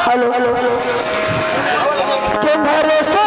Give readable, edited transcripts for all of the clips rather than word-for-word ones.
Hello तुम्हारे से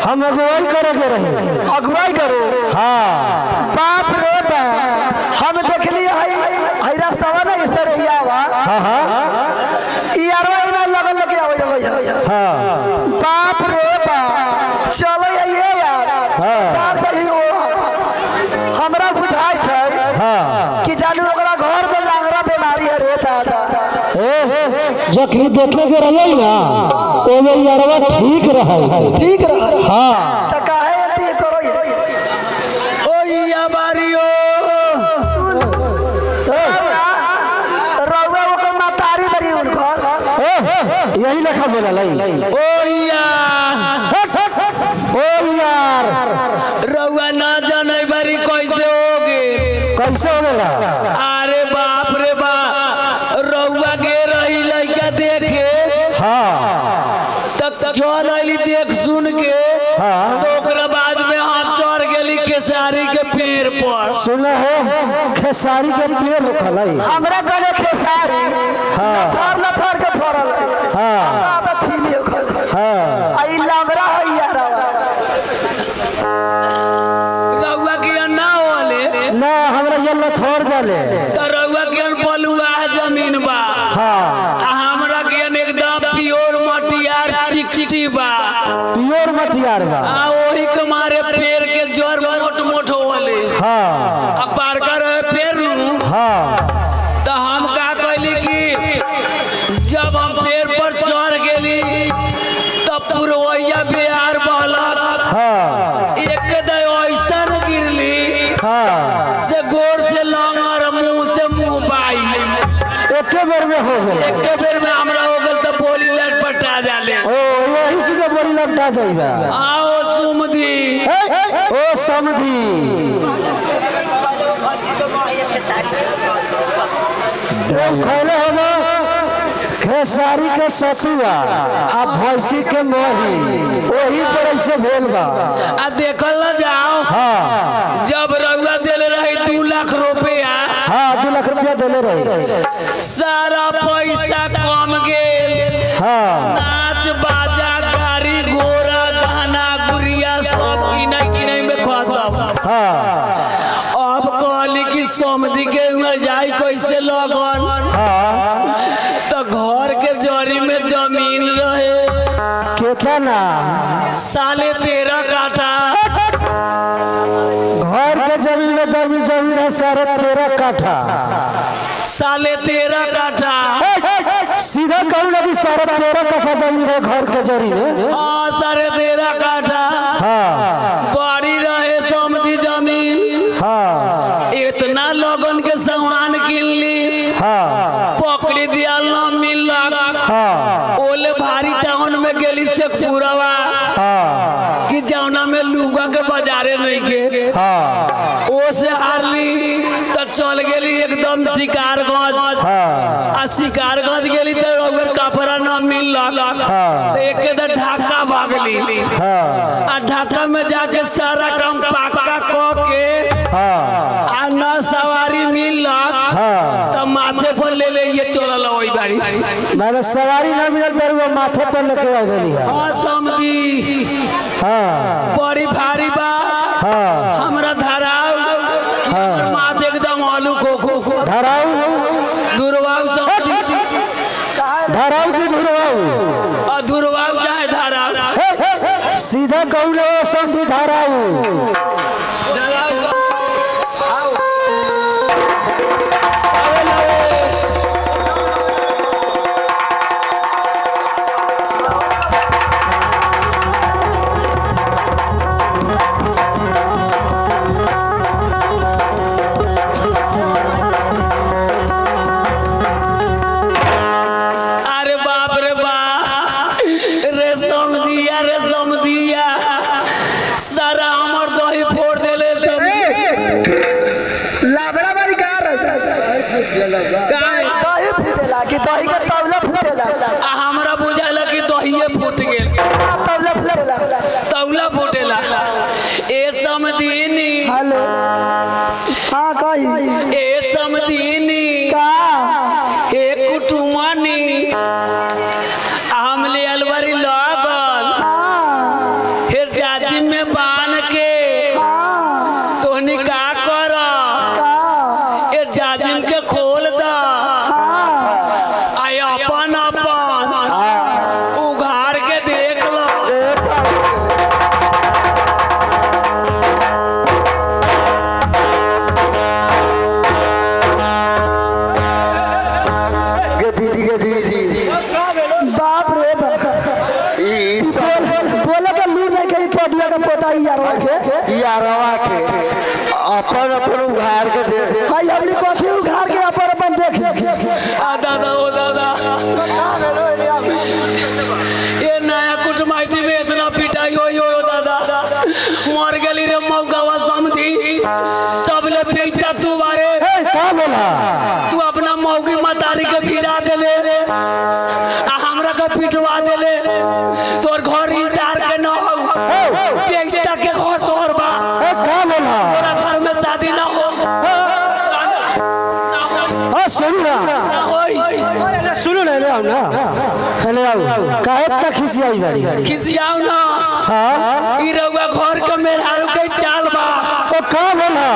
हम अगुवाई करे के रहे अगुवाई करो। हाँ बाप रे बाप हम देख लिए हई रास्ता ना इस रहिया वा। हाँ हाँ ई अरवा इना लगल लेके आवे हाँ बाप रे बाप चलो ये यार तार सही हो हमरा बुझाई छै कि जानू ओकरा घर में लांगरा बीमारी है रे दादा। जखनी देखे के रहे ना ओमे यारवा ठीक रहे हाँ त काहे एती करो ओ या बारियो रउवा ओकर मातारी बड़ी उनकर यही लेखा बोला लाई ओ यार रउवा ना जाने बारी कैसे होगे कैसे होगा। अरे बाप रे बाप रउवा के रही लइका देखे तक चल अली देख सुन के तो ओकरा बाद में हम चढ़ गेली खेसारी के पेड़ पर। सुना है खेसारी के पेड़ रखल है हमरा गले खेसारी लथर के फरल है त छीनी ओकर आई लांगरा है यार रउवा के ना होले ना हमरा ये लथर जाले त रउवा के बलुआ जमीन बा हमरा के एकदम प्योर मटियार चिकटी बा प्योर मटियार बा ओही के मारे पेड़ के जड़ मोट मोट होले अब बड़का रहे पेड़ नु तो हम का कहली कि जब हम पेड़ पर चढ़ गेली तब पुरवैया बिहार बहलक एक दे ऐसा गिरली से गोर से लंगर मुंह से मुंह बाई एके बेर में हो गए एके बेर में हमरा हो गेल त बोली लटपटा जाले ओ यही सुके बोली लपटा जाइबा आओ सुमधी ओ समधी खैले होगा खेसारी के सतुआ आ भैंसी के मोही वही पर ऐसे भेल बा आ देखल न जाओ जब रउआ देले रही 2 लाख रुपया 2 लाख रुपया देले रही सारा पैसा कम गेल नाच बाजा गाड़ी घोड़ा गहना गुड़िया सब किने में खत्म। अब कहली कि समधी के जाई कैसे लगन तो घर के जरी में जमीन रहे केतना 13.5 काठा घर के जमीन में जमीन है 13.5 काठा 13.5 काठा सीधा कहूँ ना कि सारा 13 कट्ठा जमीन है घर के जरी में। हाँ सारे 13 काठा हाँ बड़ी रहे समझी जमीन। हाँ इतना लोगन के सामान किन ली। हाँ पकड़ी दिया न मिला। हाँ ओले भारी टाउन में गेली से पूरावा हाँ कि जौना में लुगा के बाजारे नहीं के। हाँ ओ से हारली तो चल गेली एकदम शिकारगंज। हाँ आ शिकारगंज गेली तो रउआ कपड़ा न मिलल। हाँ। एक तो ढाका भागली। हाँ आ ढाका में जाके सारा काम पक्का क के हाँ आ न सवारी मिलल हाँ तो माथे पर ले ले ये चलल वही बारी। मैंने सवारी ना मिलल तर वो माथे पर लेके आ गई है। हाँ समझी हाँ बड़ी भारी बा। हाँ हमरा धराव कि माथे एकदम आलू खो धराऊ दुर्वाऊ समझी धराऊ की धुरवाऊ और दुर्वाऊ चाहे धराव। सीधा कहूँ ना वो सब धराऊ। अरे बाप रे बाप रे समझिया सारा हमर दही फोड़ देले लाबड़ा वाली कार दही फूटेला कि दही का तवला फूटेला हमरा बुझाला कि दहिए फूट गेल। तवला फूटेला। तौला फूटेला ए समदीनी। हेलो हाँ कही ए समदीनी का ए कुटुमानी हमले अलवरी लगल हाँ फिर जाजी में बांध के हाँ तोहनी का कर का ए जाजिम के खोल द हाँ आय अपन उघार के देख लो। बाप रे बाप बोले का लूर नहीं कहीं पटिया का पोता यारवा के अपन अपन उघार के दे। भाई अपनी कॉफी उघार के अपन देख दादा ओ दादा ये नया कुटुमाइती में इतना पिटाई हो दादा मर गेली रे मौगावा समझी सब ले पीटा तू बारे। का बोला तू अपना मौगी मतारी के भिड़ा देले आ हमरा के पिटवा देले। तोर घर इंतजार के न हो पीटा के घर तोर बा। का बोला तोरा घर में शादी ना हो सुन ना सुनो ना ले आओ ना ले आओ काहे तक खिसियाई गाड़ी खिसियाओ ना। हाँ ई रउआ घर के मेहरारू के चाल बा। ओ का बोला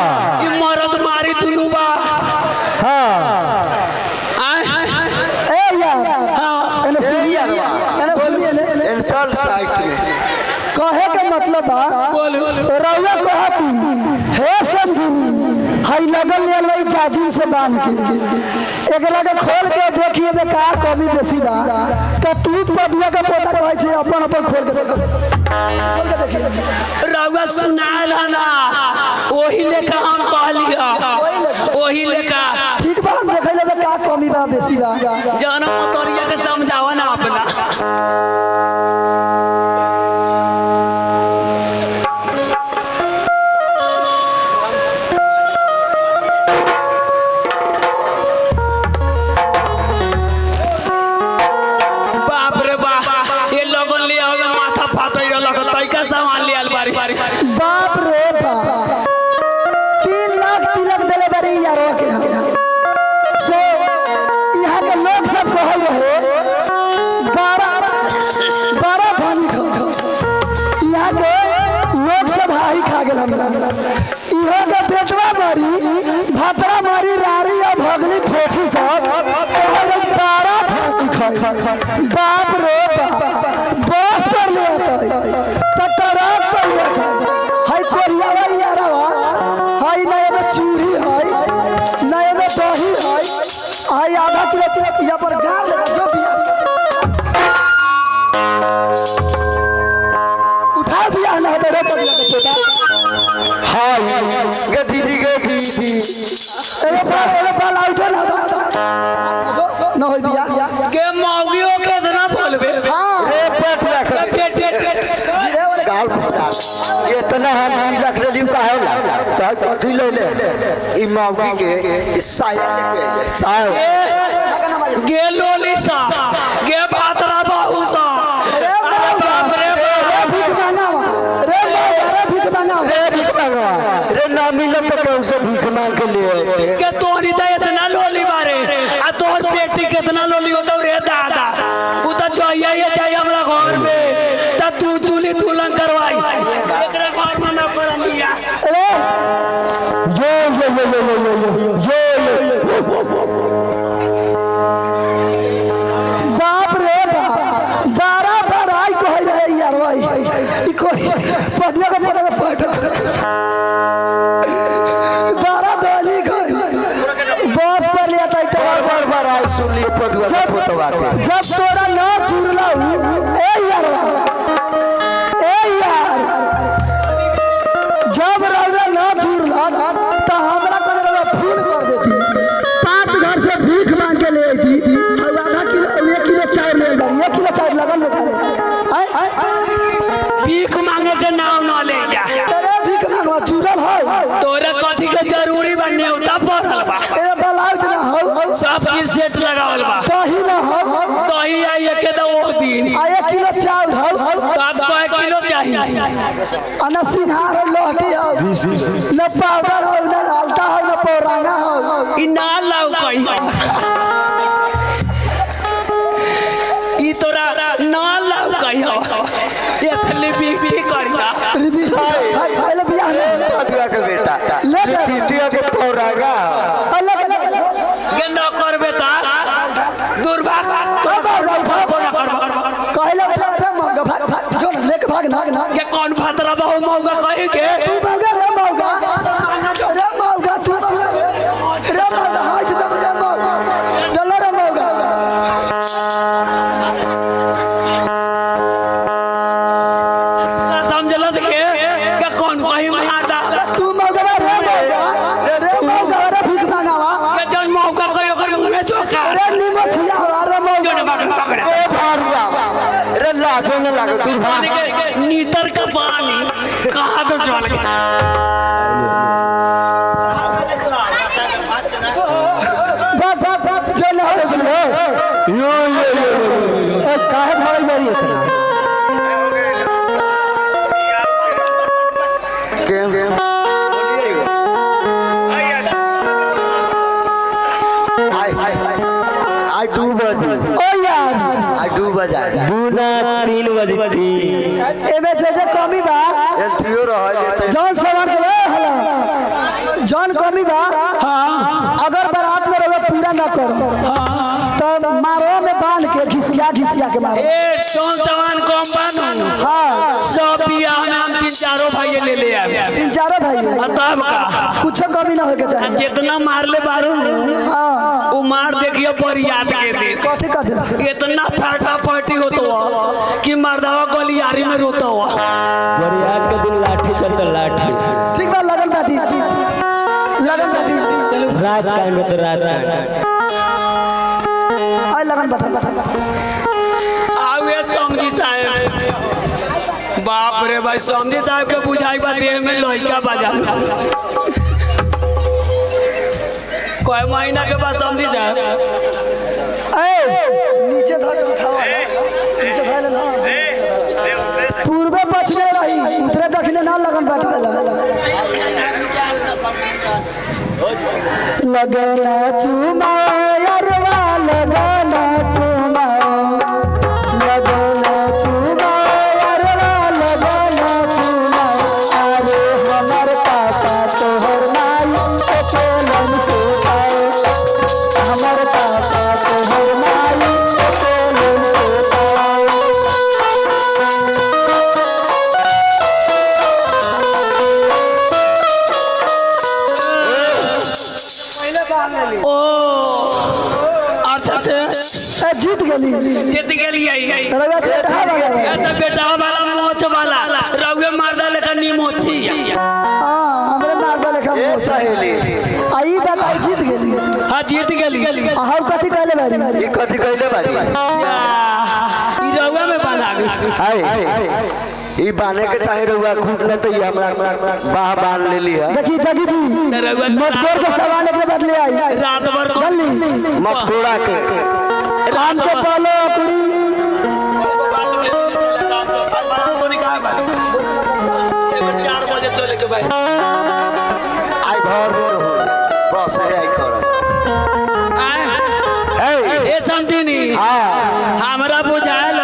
ई मरद मारी दुनू बा। हाँ ए यार एने सुनिए एने सुनिए ने इंटर साइकिल कहे के मतलब बा बोलू रउआ कहती हे संधू हई लगल ले लई जाजिम से बांध के एकरा के खोल के देखिए बे का कमी बेसी बा तो तू पटिया का पोता कहै छै अपन खोल के देखिए रउआ सुनाल ना ओही लेखा हम कहलिया ओही लेखा ठीक बा हम देखै ले का कमी बा बेसी बा जाना मोतरिया के समझावा ना अपना। बाप रे बाप ये लोगन ले आवे माथा फाटै लग तैका सामान ले आल बारी बाप रे बाप 3 लाख तिलक देले बारी यारवा के से यहाँ के लोग सब कहल रहे 12 थाली खा यहाँ के लोग सब हाई खा गेल हमरा इहो के पेटवा मारी भातरा मारी रारी और भगनी ठोठी सब कहल 12 थाली खाई। बाप रे बाप बस पर ले आता टटराक पर ले आता हाय कोरियावा यारवा हाय नए में चूड़ी हाय नए में दही हाय हाय आधा किलो यहाँ पर गार लगा जो का कथी ले ले ई मौगी के साया साया गे लोली सा गे भातरा बाहू सा रे बाप रे भीख मांगावा रे भीख मांगावा रे ना मिले तो केहू से भीख मांग के ले आते के तोरी तो इतना लोली मारे आ तोहर बेटी कितना लोली होता रे दादा उ तो चाहिए ये चाहिए हमरा घर में त तू दूली दुल्हन करवाई एकरा घर में ना परमिया रे जो बाप रे बाप बारा बड़ाई कह रहे यार भाई ई कोई पटिया का पटा पटा बारा दली गई बाप पर लिया तो बार आई सुन लिए पदुआ पुतवा के जब तोरा न चुरला ए यार जब रौदा न चुरला तो हमरा कदर फूल कर देती 5 घर से भीख मांग के ले आई थी और आधा किलो 1 किलो चावल ले आई 1 किलो चावल लगन में करे आय भीख मांगे के नाम न ले जा तेरे भीख मांगवा चुरल हो तोरे कथी के जरूरी बनने उता पड़ल बा तेरे ब्लाउज ना हो सब चीज सेट लगावल बा कहीं ना हो दही आई के तो वो दिन आ 1 किलो चावल हो तब कय किलो चाहिए अना सिंहार लोहटी हो न पाउडर हो न हल्का हो न पौरांगा हो ई ना लाउ कहीं ई तोरा ना लाउ कहीं हो ये सली बीबी करिया रिपीट भाई ले बियाह ले पदुआ के बेटा ले पिटिया के पौरागा अलग अलग के न करबे ता दुर्भाग्य तो कहले अरे मौगा भाग जो ना लेके भाग ना के कौन भातरा बहु मौगा कहे के तू मौगा रे मौगा तू रे मौगा हाय छ रे मौगा चल रे मौगा समझलस के कौन कहीं माता तू मौगा रे मौगा रे भीख मांगावा के जन मौका कहे ओकर मुंह चोका रे निमथिया रे मौगा जो न पकड़ा ए भारिया रे लाजो न लागे तू भाग के नीतर का पानी कहां तो चल गया बाप जो ना सुन ले यो ए काहे भाई मेरी इतना गेम बोलिए आई 2 बजे ओ यार आई 2 बजे दूना 3 बजे एमे जे कमी बा ए थियो रहल जौन सवार के हला जौन कमी बा अगर बारात में रहे पूरा ना करो तो मारो में बांध के घिसिया के मारो ए कौन सामान कम बानू हाँ सब बियाह में हम 3-4 भाई ले ले आवे 3-4 भाई तब का कुछ कमी ना होके चाहिए जितना मार ले बारू हाँ वो मार देखिए पर याद के दे कथी कर दे इतना फाटा फाटी होता हुआ कि मर्दवा गलियारी में रोता हुआ आज का दिन लाठी चलता लाठी ठीक बा लगन बाटी रात टाइम में तो रात आई लगन बाटी आवे समझी साहब बाप रे भाई समझी साहब के बुझाई बा देह में लइका बजा कोई महीना के बाद समझी साहब नीचे धर के उठावा नीचे धर ले पूर्वे पश्चिमे रही उतरे दक्षिणे ना लगन बाटी लगना चुमा यारवा लगना चुमा यारवा लगना चुमा अरे हमर पापा तोहर नाई कोलन से पाए हमर पापा तोहर नाई कोलन से पाए ओ अच्छा जीत गेली जीत गेलिए रउआ बेटा ये लगा तो बेटा वाला मोच वाला रउए मार डाले का नीमोची हां हमरे नारदा लेखा ए सहेली आई बात आई जीत गेली हां जीत गेली हम कथी कहले बारी ई कथी कहले बारी ई रउआ में बांधा गई हाय ई बाने के चाहे रहुआ कूद ले तो हमरा बाह बांध ले लिया। देखी जगी जी मटकोर के सवाल के बदले आई रात भर को जल्दी मटकोड़ा के काम के पालो अपनी तो नहीं कहा भाई ये 4 बजे चले के भाई आई भर दिन हो बस आई कर ए समझनी हमरा बुझाएल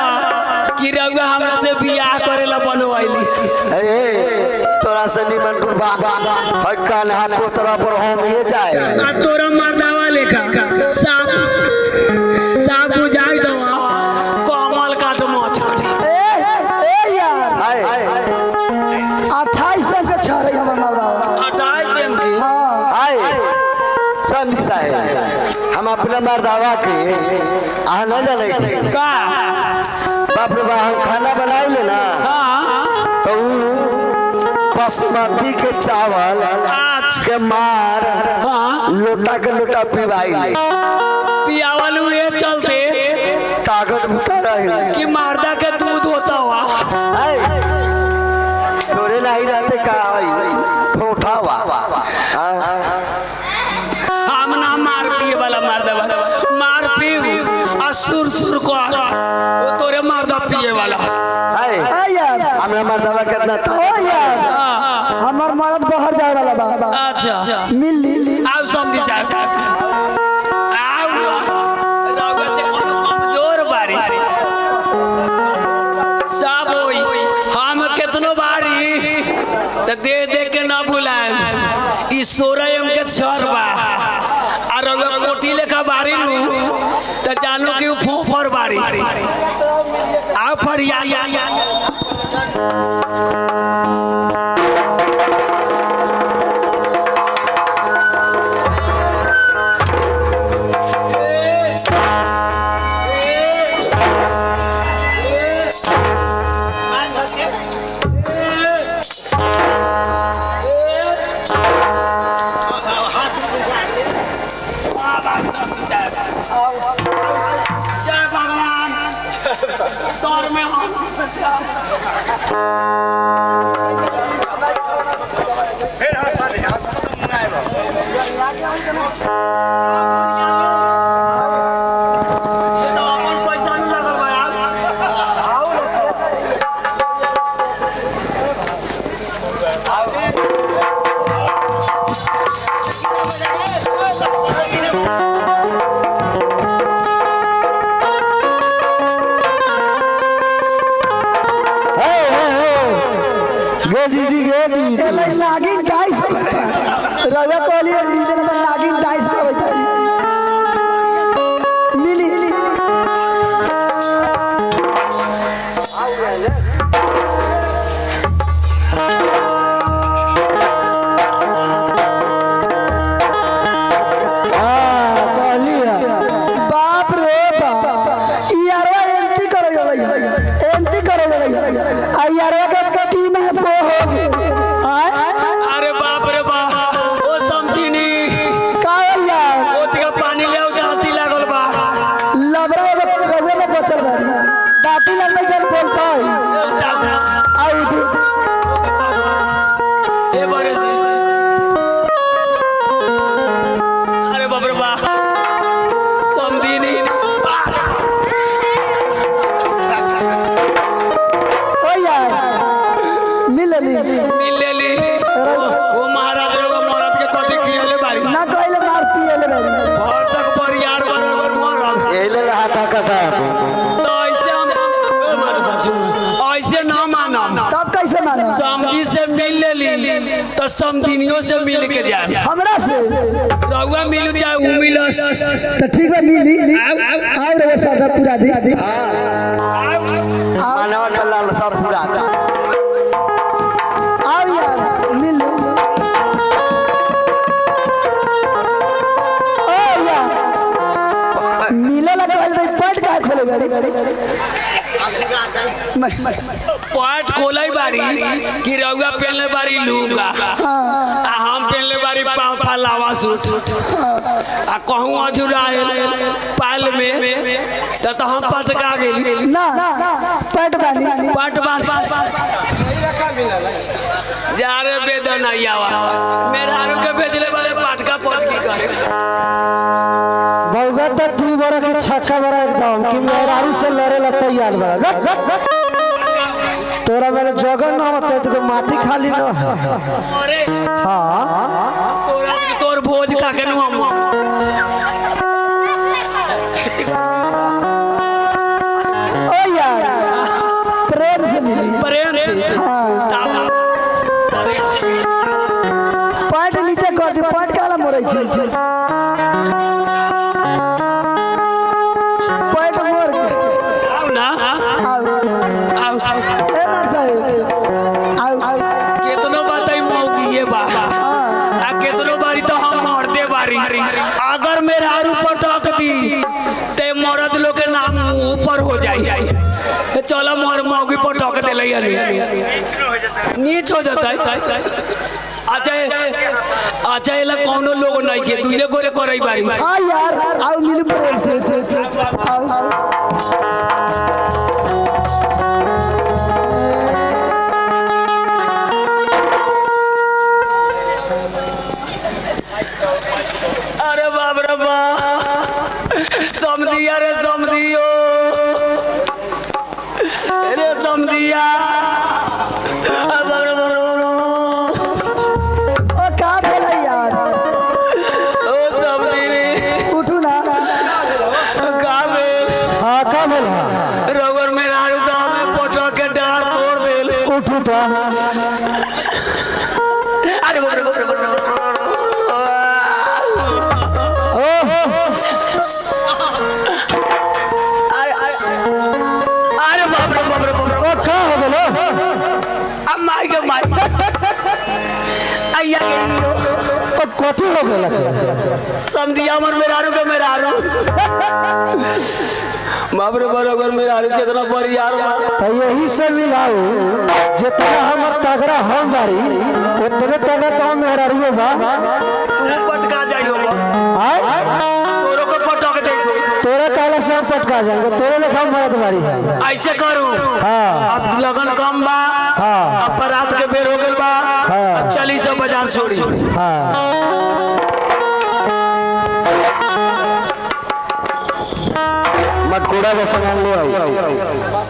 कि रउआ हमरा से बियाह करेला बनवाइली। अरे तोरा से निमन टूटबा हई कान हाथ को तरह पर हम ये जाए आ तोरा मर्दावा लेखा साफ साफ बुझाई दवा कमल काट मोछ ए यार हाय 28 साल के छड़े हमर मरदा 28 एम की हाय समझी साहब हम अपना मर्दावा के आ न जाने छी का बाप रे बा हम खाना बनाई ले ना हां तो बासमती के चावल आज के मार हां लोटा के लोटा पिवाई पियावल ये चलते ताकत बुता रही कि मर्दा के दूध होता हुआ तोरे नहीं रहते का फोठावा हम ना मार पिए वाला मर्दा मार पी आ सुर सुर को तो तोरे मर्दा पिए वाला ए यार हमरा मर्दावा कितना था ओ यार हमर मर्द बाहर जाए वाला बा अच्छा मिल ली आओ समझी जा आओ रउआ से कमजोर बारी सब होई हम केतनो बारी त दे दे के ना भुलाए ई 16 एम के छर बा आ रउआ कोटी लेखा बारी नु त जानो कि उ फोफर बारी आओ फरिया जय भगवान तोर में हम फिर हंसा नहीं हंसा तो मुनाए बा ये तो अपन पैसा नहीं लगल बा गे दीदी गे दीदी एले नागिन डाइस रवा कोली लीडर में नागिन डाइस के होता मिली बाप रे बाप यारवा एंटी करे आ यारवा के टीम है वो हो आए अरे बाप रे बाप ओ समझीनी का यार ओतिया पानी ले दाती लागल बा लबरा रवे में बचल बारी दाती लगने जन बोलता है आउ तू ए बारे से अरे बाप रे बाप समझीनी ओ यार मिल ली मिलेली वो महाराज रे महाराज के कथी खियाले बारी ना कहले मार पिएले बारी घर तक परिवार बराबर महाराज एले रहा था कटा तो ऐसे हम ए महाराज साहब ऐसे ना माना तब कैसे मानो समझी से मिल लेली तो समझिनियों से मिल के जाए हमरा से रउआ मिल जाए उ मिलस तो ठीक है मिली आओ रे सादा पूरा दी मानव कल्याण सब पूरा आओ यार मिल ओ यार मिले लगा कहले पट का खोले गाड़ी पाट खोलाई बारी कि रउआ पहनले बारी लूंगा आ हम पहनले बारी पाँव फलावा सूट आ कहूँ अजुराए पाल में तो हम पटका गेली ना पट बानी पट बार नहीं आवा मेहरारू के भेजले वाले पाटका पटकी करे बउगा तो तू बड़ा के छक्का बड़ा एकदम कि मेहरारू से लड़े ला तैयार बड़ा तोरा मेरे जगन ना होते तो माटी खाली ना अरे हाँ तोर भोज खा के नु ओ यार प्रेम से मिली प्रेम से पैंट नीचे कर दे पैंट काला मोड़ै छै पैंट मोड़ के आओ ना आओ आओ ए मार साहब आओ केतनो बताई मौगी ये बा आ केतनो बारी तो हम मरते बारी अगर मेहरारू पटक दी ते मर्द लोग के नाम ऊपर हो जाई चलो मोर मौगी पटक दे लई नीच हो जाता है अच्छा एला कोनो लोग नहीं के दुइये गोरे करई बारी आ यार आओ मिली प्रेम से आओ अरे बाप रे बाप समझिया रे समझियो रे समझिया ओ का बोला यार ओ समझी रे उठू ना का में हाँ का बोला रबर में रारू साहब में पोटो के डांड तोड़ देले उठू तो अरे बाप रे बाप रे बाप रे अरे बाप रे बाप रे बाप रे ओ का हो गेलो अब माई के माई आइया ओ कथी हो गेल समझिया हमर मेहरारू के मेहरारू बाप रे बाप अगर मेहरारू कितना बरियार बा तो यही से मिलाऊ जितना हमर तगड़ा हम बारी उतने तगड़ा तो मेहरारू बा तू पटका जाई हो आय तोरो को पटक दे तोरा काला से हम पटका जाएंगे तोरे लेखा मरद बारी है ऐसे करू हाँ अब लगन कम बा हाँ अब रात के बेर हो गेल बा अब चली सब बाजार छोड़ी हाँ मटकोड़ा का सामान ले आओ